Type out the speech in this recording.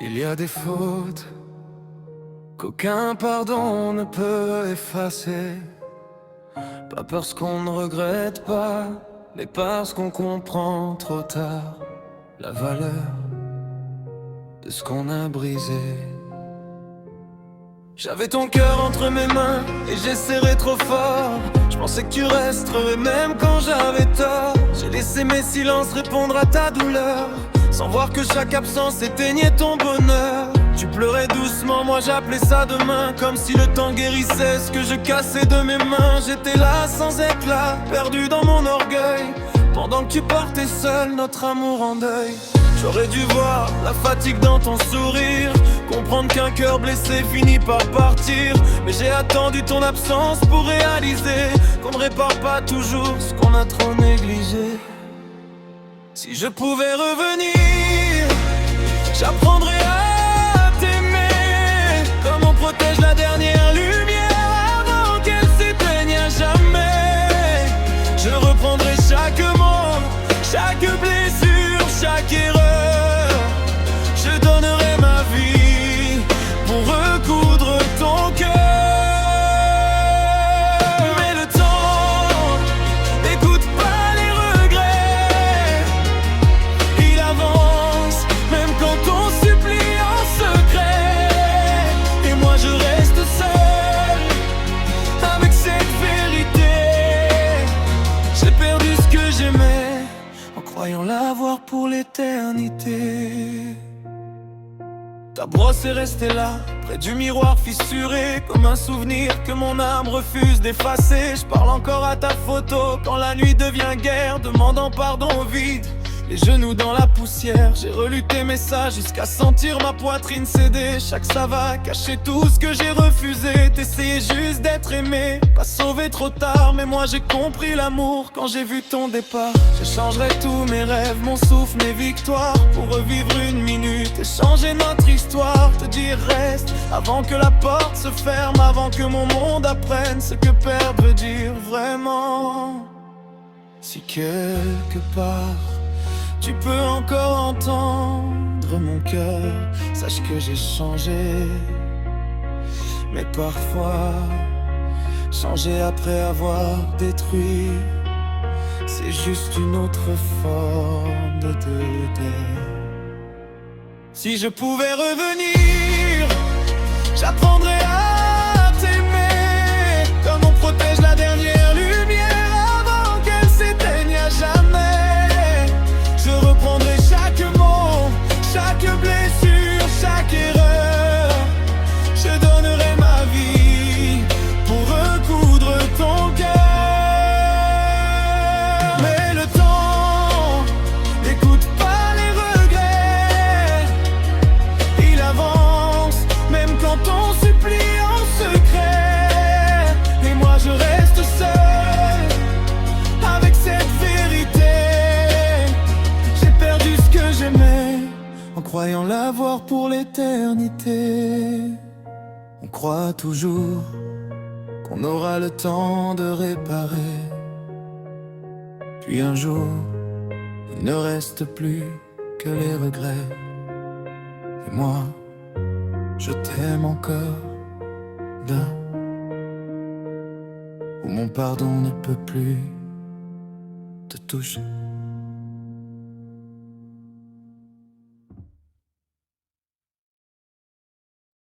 Il y a des fautes qu'aucun pardon ne peut effacer. Pas parce qu'on ne regrette pas, mais parce qu'on comprend trop tard la valeur de ce qu'on a brisé. J'avais ton cœur entre mes mains et j'ai serré trop fort. Je pensais que tu resterais même quand j'avais tort. J'ai laissé mes silences répondre à ta douleur, sans voir que chaque absence éteignait ton bonheur. Tu pleurais doucement, moi j'appelais ça demain, comme si le temps guérissait ce que je cassais de mes mains. J'étais là sans éclat, perdu dans mon orgueil, pendant que tu partais seul, notre amour en deuil. J'aurais dû voir la fatigue dans ton sourire, comprendre qu'un cœur blessé finit par partir. Mais j'ai attendu ton absence pour réaliser qu'on ne répare pas toujours ce qu'on a trop négligé. Si je pouvais revenir, j'apprendrais à t'aimer comme on protège la dernière lumière avant qu'elle s'éteigne à jamais. Je reprendrai chaque mot, chaque blessure, chaque erreur. Je donnerai ma vie pour recoudre ton cœur. Mais le temps n'écoute pas les regrets. Il avance même quand on supplie en secret. Et moi je reste seul avec cette vérité. J'ai perdu ce que j'aimais en croyant l'avoir pour l'éternité. Ta brosse est restée là, près du miroir fissuré, comme un souvenir que mon âme refuse d'effacer. Je parle encore à ta photo quand la nuit devient guerre, demandant pardon au vide, les genoux dans la poussière. J'ai relu tes messages jusqu'à sentir ma poitrine céder. Chaque ça va cacher tout ce que j'ai refusé. T'essayais juste d'être aimé, pas sauvé trop tard. Mais moi j'ai compris l'amour quand j'ai vu ton départ. Je changerai tous mes rêves, mon souffle, mes victoires, pour revivre une minute et changer notre histoire. Te dire reste avant que la porte se ferme, avant que mon monde apprenne ce que perdre veut dire vraiment. Si quelque part tu peux encore entendre mon cœur, sache que j'ai changé. Mais parfois, changer après avoir détruit, c'est juste une autre forme de deuil. Si je pouvais revenir, j'apprendrais à t'aimer comme on protège la dernière lumière avant qu'elle s'éteigne à jamais. Je reprendrai chaque mot, chaque blessure, chaque erreur. Je donnerai ma vie pour recoudre ton cœur. Mais le temps n'écoute pas les regrets. Il avance même quand on supplie en secret. Et moi je reste seul avec cette vérité. En croyant l'avoir pour l'éternité. On croit toujours qu'on aura le temps de réparer. Puis un jour, il ne reste plus que les regrets. Et moi, je t'aime encore d'un où mon pardon ne peut plus te toucher.